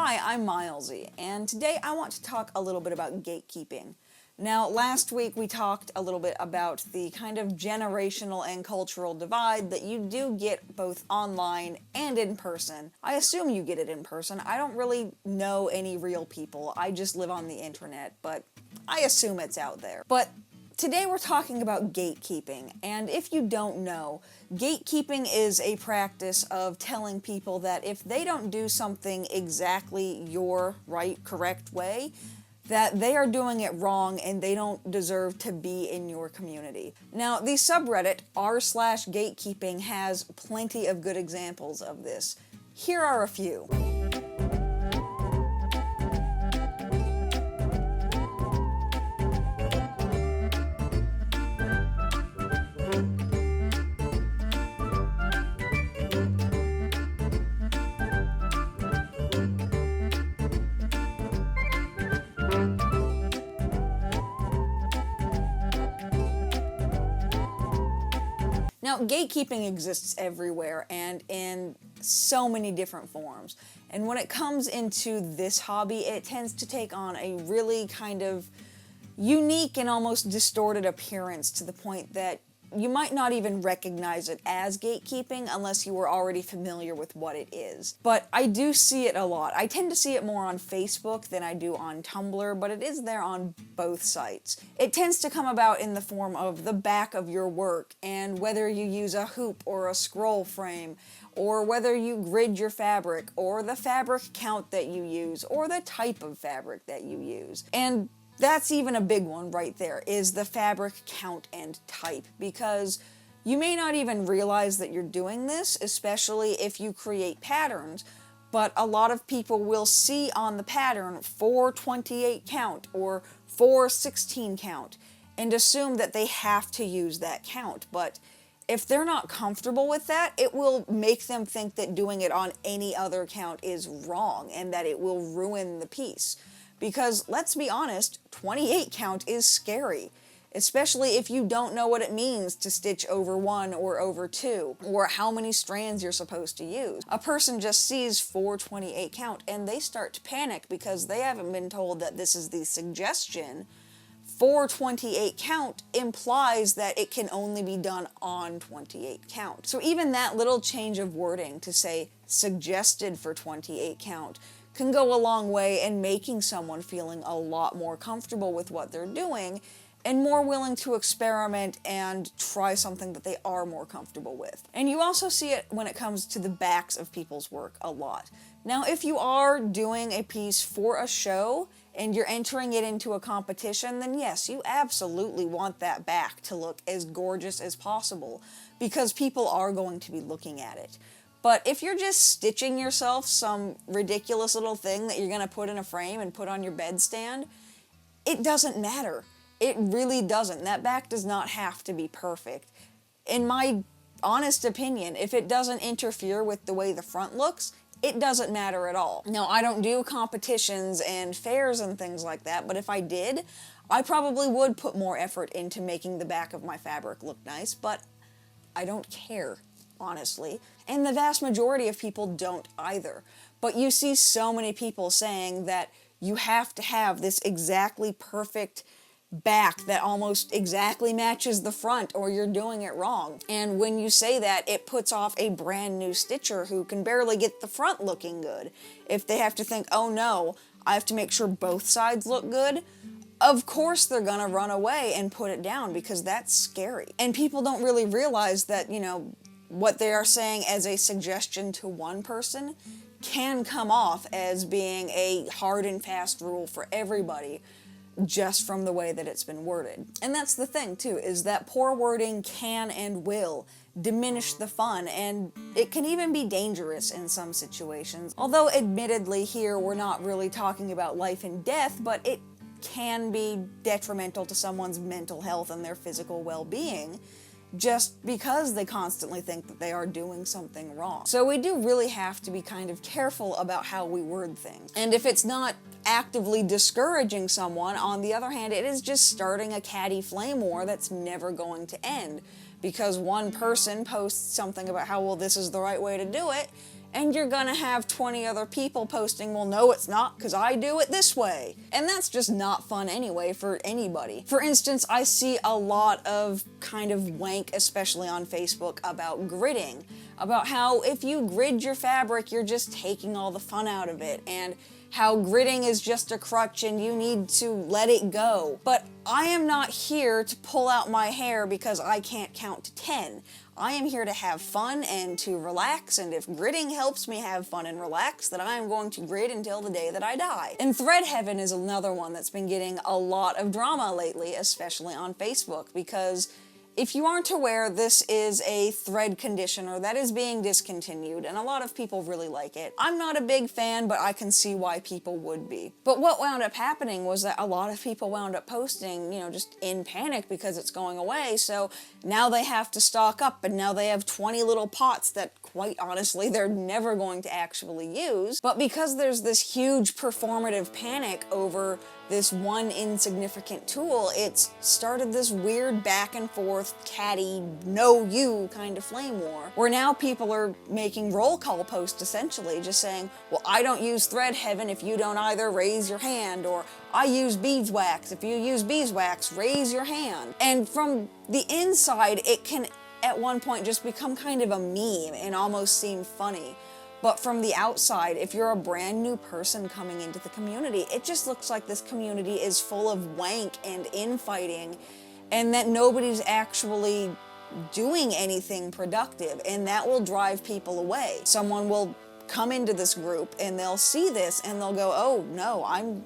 Hi, I'm Milesy, and today I want to talk a little bit about gatekeeping. Now, last week we talked a little bit about the kind of generational and cultural divide that you do get both online and in person. I assume you get it in person. I don't really know any real people. I just live on the internet, but I assume it's out there. But today we're talking about gatekeeping, and if you don't know, gatekeeping is a practice of telling people that if they don't do something exactly your right, correct way, that they are doing it wrong and they don't deserve to be in your community. Now, the subreddit r/gatekeeping has plenty of good examples of this. Here are a few. Now, gatekeeping exists everywhere and in so many different forms. And when it comes into this hobby, it tends to take on a really kind of unique and almost distorted appearance to the point that you might not even recognize it as gatekeeping unless you were already familiar with what it is. But I do see it a lot. I tend to see it more on Facebook than I do on Tumblr, but it is there on both sites. It tends to come about in the form of the back of your work, and whether you use a hoop or a scroll frame, or whether you grid your fabric, or the fabric count that you use, or the type of fabric that you use. And that's even a big one right there, is the fabric count and type, because you may not even realize that you're doing this, especially if you create patterns, but a lot of people will see on the pattern 428 count or 416 count and assume that they have to use that count. But if they're not comfortable with that, it will make them think that doing it on any other count is wrong and that it will ruin the piece. Because, let's be honest, 28 count is scary, especially if you don't know what it means to stitch over 1 or over 2, or how many strands you're supposed to use. A person just sees 428 count and they start to panic because they haven't been told that this is the suggestion. 428 count implies that it can only be done on 28 count. So even that little change of wording to say suggested for 28 count can go a long way in making someone feeling a lot more comfortable with what they're doing and more willing to experiment and try something that they are more comfortable with. And you also see it when it comes to the backs of people's work a lot. Now, if you are doing a piece for a show and you're entering it into a competition, then yes, you absolutely want that back to look as gorgeous as possible because people are going to be looking at it. But if you're just stitching yourself some ridiculous little thing that you're going to put in a frame and put on your bedstand, it doesn't matter. It really doesn't. That back does not have to be perfect. In my honest opinion, if it doesn't interfere with the way the front looks, it doesn't matter at all. Now, I don't do competitions and fairs and things like that, but if I did, I probably would put more effort into making the back of my fabric look nice, but I don't care, honestly. And the vast majority of people don't either. But you see so many people saying that you have to have this exactly perfect back that almost exactly matches the front or you're doing it wrong. And when you say that, it puts off a brand new stitcher who can barely get the front looking good. If they have to think, oh no, I have to make sure both sides look good, of course they're gonna run away and put it down because that's scary. And people don't really realize that, what they are saying as a suggestion to one person can come off as being a hard and fast rule for everybody just from the way that it's been worded. And that's the thing too, is that poor wording can and will diminish the fun, and it can even be dangerous in some situations. Although admittedly here we're not really talking about life and death, but it can be detrimental to someone's mental health and their physical well-being just because they constantly think that they are doing something wrong. So we do really have to be kind of careful about how we word things. And if it's not actively discouraging someone, on the other hand, it is just starting a catty flame war that's never going to end. Because one person posts something about how, well, this is the right way to do it, And you're gonna have 20 other people posting, well, no, it's not, because I do it this way. And that's just not fun anyway for anybody. For instance, I see a lot of kind of wank, especially on Facebook, about gridding. About how if you grid your fabric, you're just taking all the fun out of it, and how gridding is just a crutch and you need to let it go. But I am not here to pull out my hair because I can't count to 10. I am here to have fun and to relax, and if gridding helps me have fun and relax, then I am going to grid until the day that I die. And thread heaven is another one that's been getting a lot of drama lately, especially on Facebook, because if you aren't aware, this is a thread conditioner that is being discontinued, and a lot of people really like it. I'm not a big fan, but I can see why people would be. But what wound up happening was that a lot of people wound up posting, just in panic because it's going away, so now they have to stock up, and now they have 20 little pots that, quite honestly, they're never going to actually use. But because there's this huge performative panic over this one insignificant tool, it's started this weird back and forth, catty, know you kind of flame war, where now people are making roll call posts essentially, just saying, well, I don't use thread heaven if you don't either raise your hand, or I use beeswax, if you use beeswax, raise your hand. And from the inside, it can at one point just become kind of a meme and almost seem funny. But from the outside, if you're a brand new person coming into the community, it just looks like this community is full of wank and infighting, and that nobody's actually doing anything productive, and that will drive people away. Someone will come into this group and they'll see this and they'll go, oh no, I'm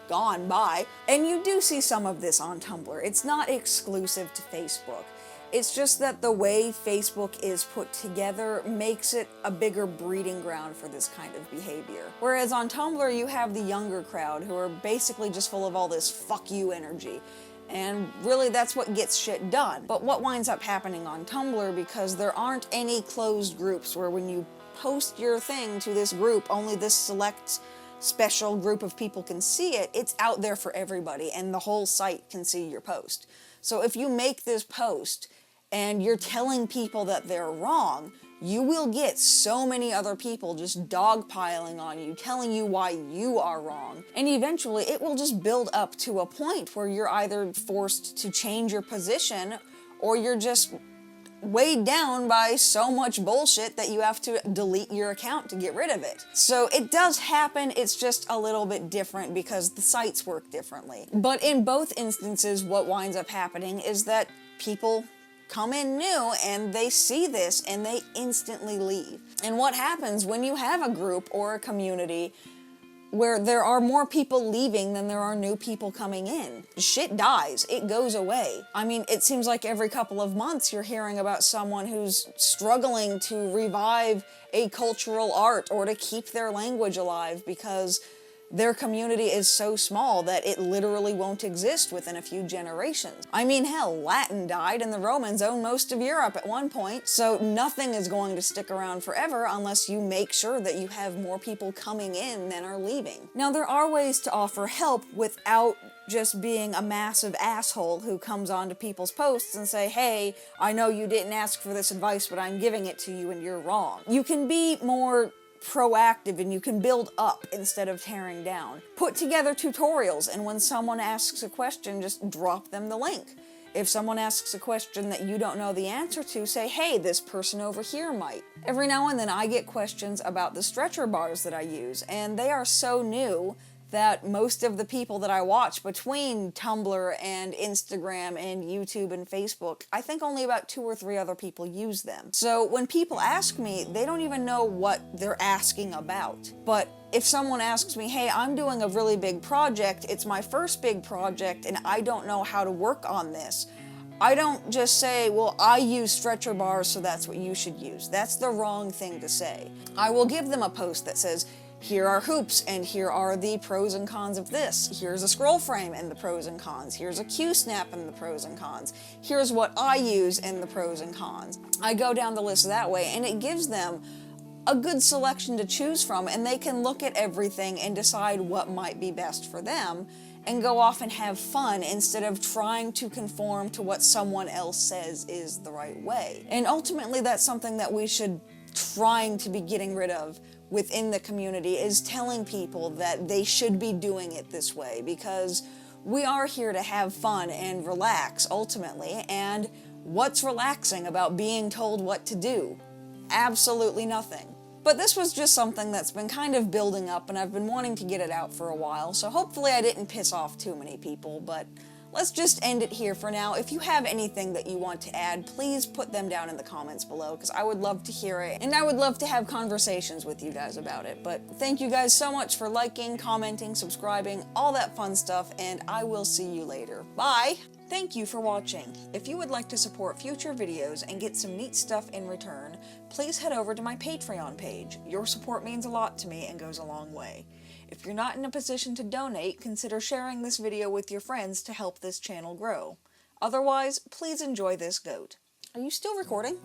gone, bye. And you do see some of this on Tumblr. It's not exclusive to Facebook. It's just that the way Facebook is put together makes it a bigger breeding ground for this kind of behavior. Whereas on Tumblr, you have the younger crowd who are basically just full of all this fuck you energy. And really, that's what gets shit done. But what winds up happening on Tumblr, because there aren't any closed groups where when you post your thing to this group, only this select special group of people can see it, it's out there for everybody, and the whole site can see your post. So if you make this post and you're telling people that they're wrong, you will get so many other people just dogpiling on you, telling you why you are wrong. And eventually it will just build up to a point where you're either forced to change your position, or you're just weighed down by so much bullshit that you have to delete your account to get rid of it. So it does happen, it's just a little bit different because the sites work differently. But in both instances, what winds up happening is that people come in new and they see this and they instantly leave. And what happens when you have a group or a community where there are more people leaving than there are new people coming in? Shit dies. It goes away. I mean, it seems like every couple of months you're hearing about someone who's struggling to revive a cultural art or to keep their language alive because their community is so small that it literally won't exist within a few generations. I mean, hell, Latin died and the Romans owned most of Europe at one point, so nothing is going to stick around forever unless you make sure that you have more people coming in than are leaving. Now, there are ways to offer help without just being a massive asshole who comes onto people's posts and say, hey, I know you didn't ask for this advice, but I'm giving it to you and you're wrong. You can be more proactive and you can build up instead of tearing down. Put together tutorials, and when someone asks a question, just drop them the link. If someone asks a question that you don't know the answer to, say, hey, this person over here might. Every now and then I get questions about the stretcher bars that I use, and they are so new that most of the people that I watch between Tumblr and Instagram and YouTube and Facebook, I think only about 2 or 3 other people use them. So when people ask me, they don't even know what they're asking about. But if someone asks me, hey, I'm doing a really big project, it's my first big project, and I don't know how to work on this, I don't just say, well, I use stretcher bars, so that's what you should use. That's the wrong thing to say. I will give them a post that says, here are hoops, and here are the pros and cons of this. Here's a scroll frame and the pros and cons. Here's a Q-snap and the pros and cons. Here's what I use and the pros and cons. I go down the list that way, and it gives them a good selection to choose from, and they can look at everything and decide what might be best for them, and go off and have fun instead of trying to conform to what someone else says is the right way. And ultimately, that's something that we should trying to be getting rid of within the community, is telling people that they should be doing it this way, because we are here to have fun and relax ultimately, and what's relaxing about being told what to do? Absolutely nothing. But this was just something that's been kind of building up, and I've been wanting to get it out for a while, so hopefully I didn't piss off too many people, but let's just end it here for now. If you have anything that you want to add, please put them down in the comments below, because I would love to hear it, and I would love to have conversations with you guys about it. But thank you guys so much for liking, commenting, subscribing, all that fun stuff, and I will see you later. Bye! Thank you for watching. If you would like to support future videos and get some neat stuff in return, please head over to my Patreon page. Your support means a lot to me and goes a long way. If you're not in a position to donate, consider sharing this video with your friends to help this channel grow. Otherwise, please enjoy this goat. Are you still recording?